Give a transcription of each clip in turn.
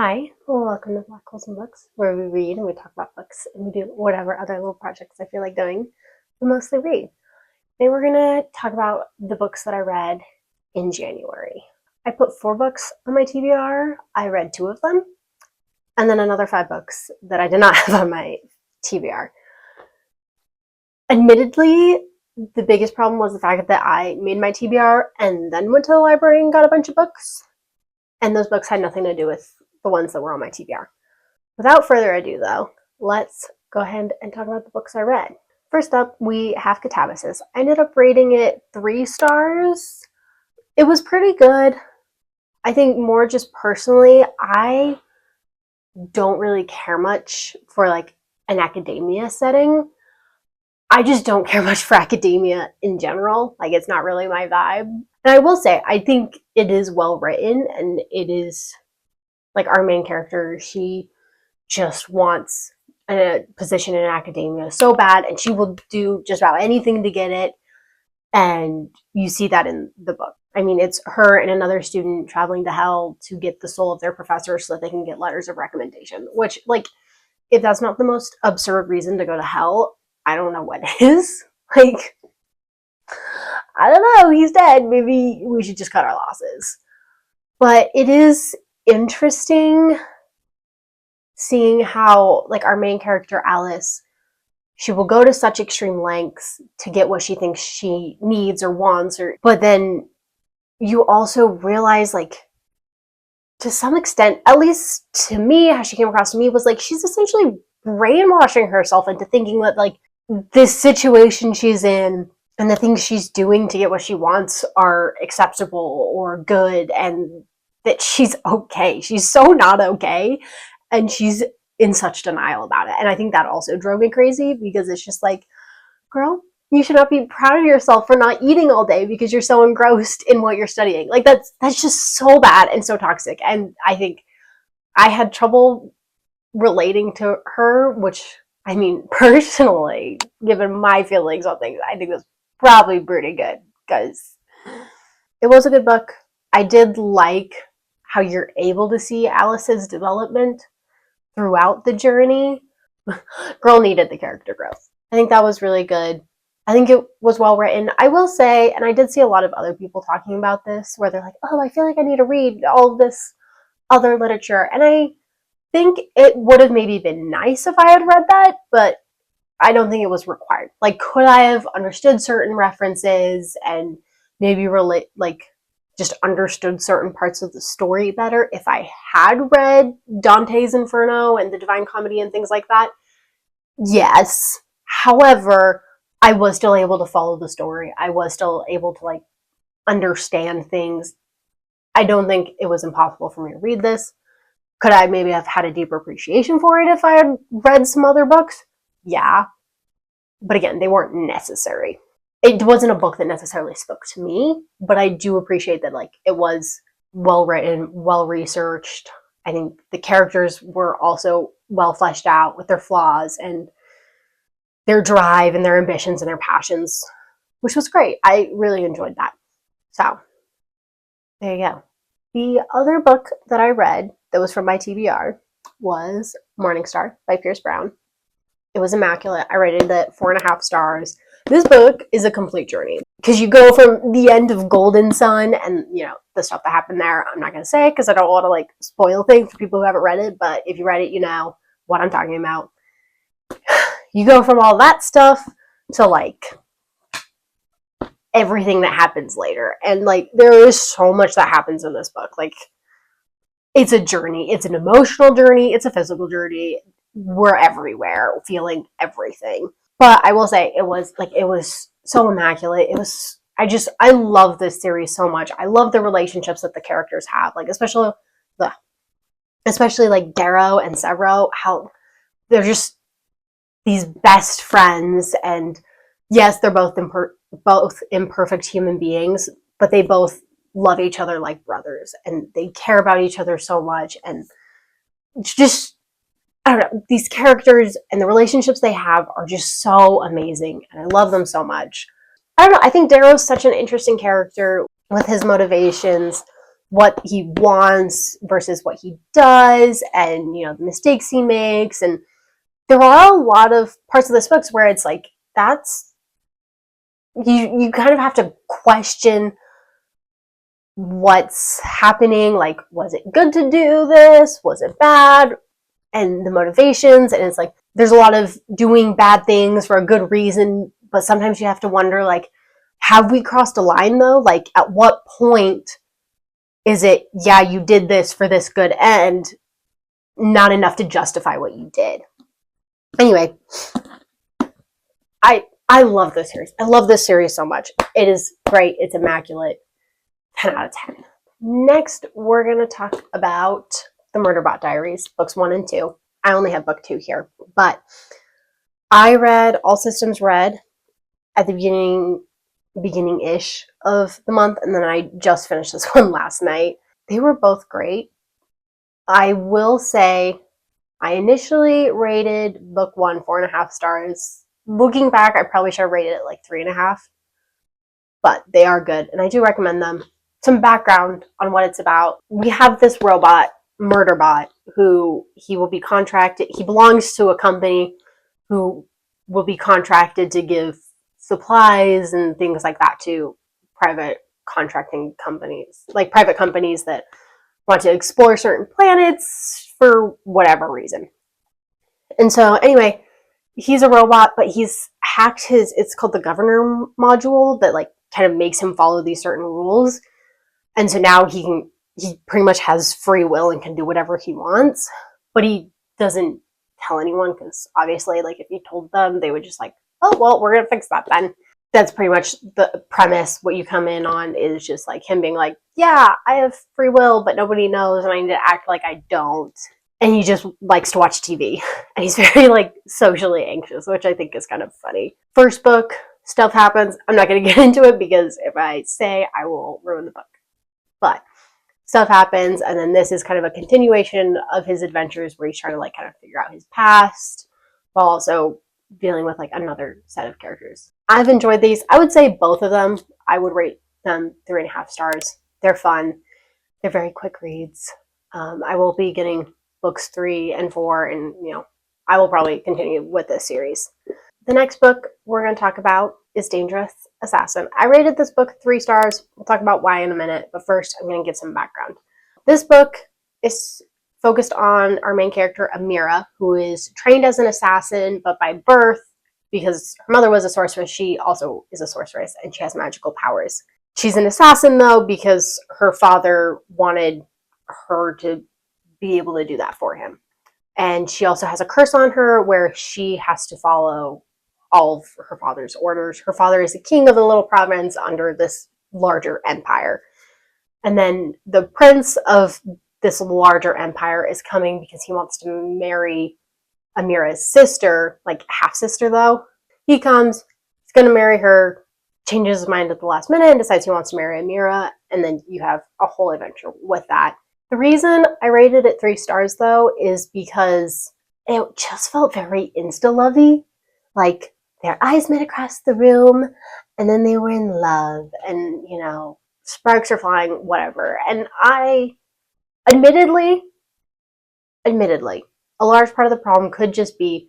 Hi, welcome to Black Holes and Books, where we read and we talk about books and we do whatever other little projects I feel like doing. We mostly read. Today we're going to talk about the books that I read in January. I put 4 books on my TBR. I read 2 of them, and then another 5 books that I did not have on my TBR. Admittedly, the biggest problem was the fact that I made my TBR and then went to the library and got a bunch of books, and those books had nothing to do with the ones that were on my TBR. Without further ado, though, let's go ahead and talk about the books I read. First up, we have Catabasis. I ended up rating it 3 stars. It was pretty good. I think more just personally, I don't really care much for like an academia setting. I just don't care much for academia in general. Like, it's not really my vibe. And I will say, I think it is well written, and it is like our main character, she just wants a position in academia so bad, and she will do just about anything to get it. And you see that in the book. I mean, it's her and another student traveling to hell to get the soul of their professor so that they can get letters of recommendation, which, like, if that's not the most absurd reason to go to hell, I don't know what is. Like, I don't know, he's dead. Maybe we should just cut our losses. But it is interesting seeing how, like, our main character, Alice, she will go to such extreme lengths to get what she thinks she needs or wants, but then you also realize, like, to some extent, at least to me, how she came across to me was like she's essentially brainwashing herself into thinking that, like, this situation she's in and the things she's doing to get what she wants are acceptable or good, and that she's okay. She's so not okay, and she's in such denial about it. And I think that also drove me crazy, because it's just like, girl, you should not be proud of yourself for not eating all day because you're so engrossed in what you're studying. Like, that's just so bad and so toxic. And I think I had trouble relating to her, which, I mean, personally, given my feelings on things, I think that's probably pretty good, because it was a good book. I did like how you're able to see Alice's development throughout the journey. Girl needed the character growth. I think that was really good. I think it was well written. I will say, and I did see a lot of other people talking about this, where they're like, oh, I feel like I need to read all of this other literature. And I think it would have maybe been nice if I had read that, but I don't think it was required. Like, could I have understood certain references and maybe relate, like, just understood certain parts of the story better if I had read Dante's Inferno and the Divine Comedy and things like that? Yes. However, I was still able to follow the story. I was still able to, like, understand things. I don't think it was impossible for me to read this. Could I maybe have had a deeper appreciation for it if I had read some other books? Yeah. But again, they weren't necessary. It wasn't a book that necessarily spoke to me, but I do appreciate that, like, it was well written, well researched. I think the characters were also well fleshed out with their flaws and their drive and their ambitions and their passions, which was great. I really enjoyed that. So, there you go. The other book that I read that was from my TBR was Morningstar by Pierce Brown. It was immaculate. I rated it 4.5 stars. This book is a complete journey, because you go from the end of Golden Sun and, you know, the stuff that happened there. I'm not going to say because I don't want to, like, spoil things for people who haven't read it, but if you read it, you know what I'm talking about. You go from all that stuff to, like, everything that happens later. And, like, there is so much that happens in this book. Like, it's a journey. It's an emotional journey. It's a physical journey. We're everywhere, feeling everything. But I will say, it was so immaculate. I love this series so much. I love the relationships that the characters have, like, especially like Darrow and Severo, how they're just these best friends. And yes, they're both imperfect human beings, but they both love each other like brothers, and they care about each other so much. And just, I don't know, these characters and the relationships they have are just so amazing, and I love them so much. I don't know, I think Darrow's such an interesting character with his motivations, what he wants versus what he does, and the mistakes he makes. And there are a lot of parts of this book where it's like, that's, you kind of have to question what's happening. Like, was it good to do this? Was it bad? And the motivations. And it's like, there's a lot of doing bad things for a good reason, but sometimes you have to wonder, like, have we crossed a line though? Like, at what point is it, yeah, you did this for this good end, not enough to justify what you did? Anyway, I love this series. I love this series so much. It is great. It's immaculate. 10 out of 10. Next, we're going to talk about the Murderbot Diaries, books 1 and 2. I only have book 2 here, but I read All Systems Red at the beginning-ish of the month, and then I just finished this one last night. They were both great. I will say I initially rated book 1 4.5 stars. Looking back, I probably should have rated it like 3.5, but they are good, and I do recommend them. Some background on what it's about. We have this robot, Murderbot, who he belongs to a company who will be contracted to give supplies and things like that to private contracting companies, like private companies that want to explore certain planets for whatever reason. And so anyway, he's a robot, but he's hacked it's called the governor module that like kind of makes him follow these certain rules. And so now he pretty much has free will and can do whatever he wants, but he doesn't tell anyone, because obviously, like, if he told them, they would just like, oh, well, we're going to fix that then. That's pretty much the premise. What you come in on is just like him being like, yeah, I have free will, but nobody knows, and I need to act like I don't. And he just likes to watch TV. And he's very, like, socially anxious, which I think is kind of funny. First book, stuff happens. I'm not going to get into it, because if I say, I will ruin the book. But stuff happens, and then this is kind of a continuation of his adventures where he's trying to, like, kind of figure out his past while also dealing with, like, another set of characters. I've enjoyed these. I would say both of them, I would rate them 3.5 stars. They're fun. They're very quick reads. I will be getting books 3 and 4, and I will probably continue with this series. The next book we're going to talk about is Dangerous Assassin. I rated this book 3 stars. We'll talk about why in a minute, but first I'm going to give some background. This book is focused on our main character, Amira, who is trained as an assassin, but by birth, because her mother was a sorceress, she also is a sorceress, and she has magical powers. She's an assassin, though, because her father wanted her to be able to do that for him. And she also has a curse on her where she has to follow all of her father's orders. Her father is the king of a little province under this larger empire. And then the prince of this larger empire is coming because he wants to marry Amira's sister, like half-sister though. He comes, he's going to marry her, changes his mind at the last minute and decides he wants to marry Amira, and then you have a whole adventure with that. The reason I rated it 3 stars though is because it just felt very insta-lovey. Like, their eyes met across the room, and then they were in love, and sparks are flying, whatever. And I, admittedly, a large part of the problem could just be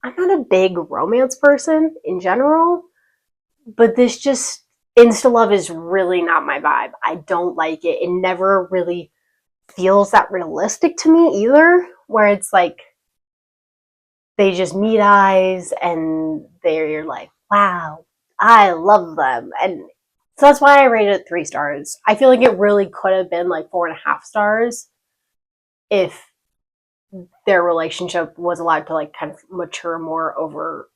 I'm not a big romance person in general, but this just, insta-love is really not my vibe. I don't like it. It never really feels that realistic to me either, where it's like they just meet eyes and they're like, wow, I love them. And so that's why I rated it 3 stars. I feel like it really could have been like 4.5 stars if their relationship was allowed to like kind of mature more over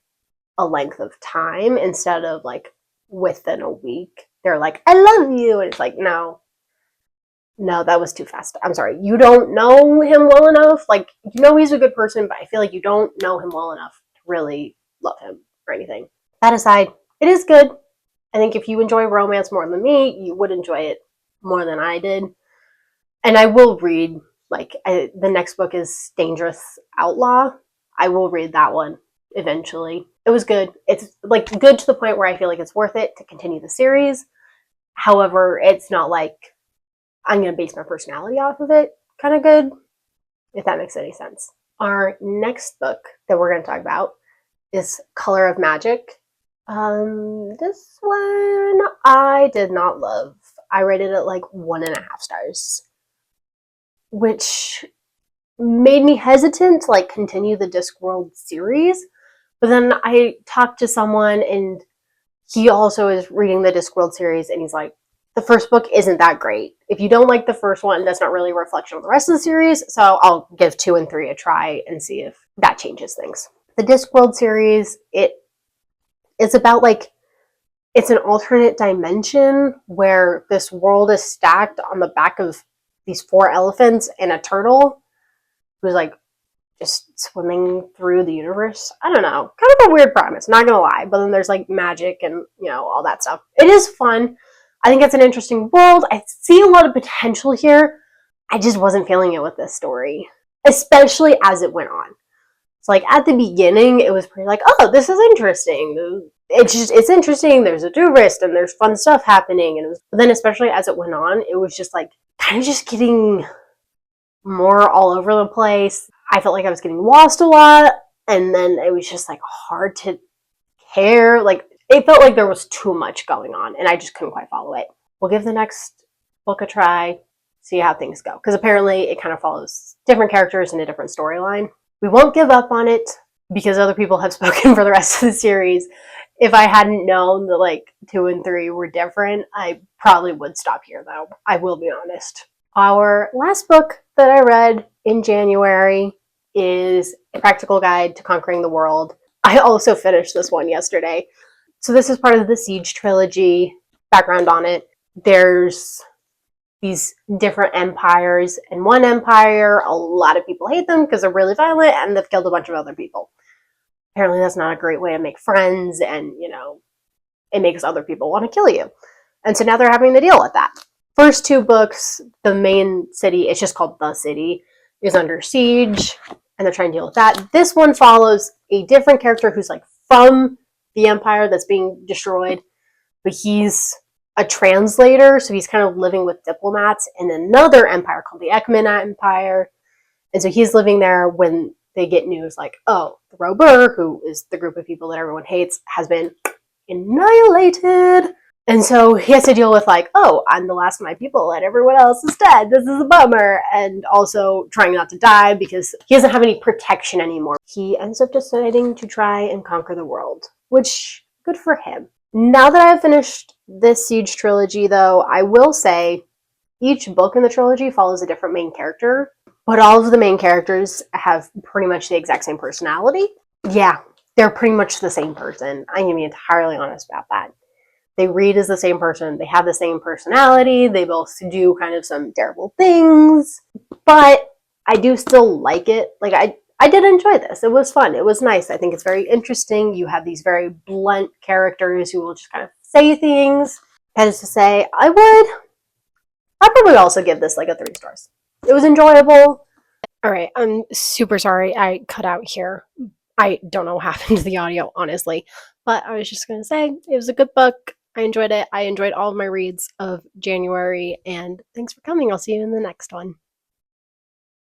a length of time instead of like within a week. They're like, I love you. And it's like, no, that was too fast. I'm sorry. You don't know him well enough. Like, he's a good person, but I feel like you don't know him well enough to really love him or anything. That aside, it is good. I think if you enjoy romance more than me, you would enjoy it more than I did. And I will read, the next book is Dangerous Outlaw. I will read that one eventually. It was good. It's like good to the point where I feel like it's worth it to continue the series. However, it's not like I'm going to base my personality off of it kind of good, if that makes any sense. Our next book that we're going to talk about is Color of Magic. This one I did not love. I rated it like 1.5 stars, which made me hesitant to like continue the Discworld series. But then I talked to someone and he also is reading the Discworld series and he's like, the first book isn't that great. If you don't like the first one, that's not really a reflection of the rest of the series. So I'll give 2 and 3 a try and see if that changes things. The Discworld series, it's about like, it's an alternate dimension where this world is stacked on the back of these 4 elephants and a turtle who's like just swimming through the universe. I don't know. Kind of a weird premise, not gonna lie. But then there's like magic and, you know, all that stuff. It is fun. I think it's an interesting world. I see a lot of potential here. I just wasn't feeling it with this story, especially as it went on. So like at the beginning, it was pretty like, oh, this is interesting. It's interesting. There's a tourist and there's fun stuff happening. But then especially as it went on, it was just like kind of just getting more all over the place. I felt like I was getting lost a lot, and then it was just like hard to care. Like it felt like there was too much going on, and I just couldn't quite follow it. We'll give the next book a try, see how things go, because apparently it kind of follows different characters in a different storyline. We won't give up on it because other people have spoken for the rest of the series. If I hadn't known that like 2 and 3 were different, I probably would stop here, though. I will be honest. Our last book that I read in January is A Practical Guide to Conquering the World. I also finished this one yesterday. So this is part of the Siege trilogy. Background on it. There's these different empires. In one empire, a lot of people hate them because they're really violent and they've killed a bunch of other people. Apparently that's not a great way to make friends, and, you know, it makes other people want to kill you. And so now they're having to deal with that. First 2 books, the main city, it's just called The City, is under siege, and they're trying to deal with that. This one follows a different character who's like from the empire that's being destroyed, but he's a translator, so he's kind of living with diplomats in another empire called the Ekman Empire. And so he's living there when they get news like, oh, the Robur, who is the group of people that everyone hates, has been annihilated. And so he has to deal with like, oh, I'm the last of my people and everyone else is dead. This is a bummer. And also trying not to die because he doesn't have any protection anymore. He ends up deciding to try and conquer the world, which, good for him. Now that I have finished this Siege trilogy, though, I will say each book in the trilogy follows a different main character, but all of the main characters have pretty much the exact same personality. Yeah, they're pretty much the same person. I'm going to be entirely honest about that. They read as the same person. They have the same personality. They both do kind of some terrible things. But I do still like it. Like, I did enjoy this. It was fun. It was nice. I think it's very interesting. You have these very blunt characters who will just kind of say things. That is to say, I'd probably also give this like a 3 stars. It was enjoyable. All right. I'm super sorry I cut out here. I don't know what happened to the audio, honestly. But I was just going to say, it was a good book. I enjoyed it. I enjoyed all of my reads of January, and thanks for coming. I'll see you in the next one.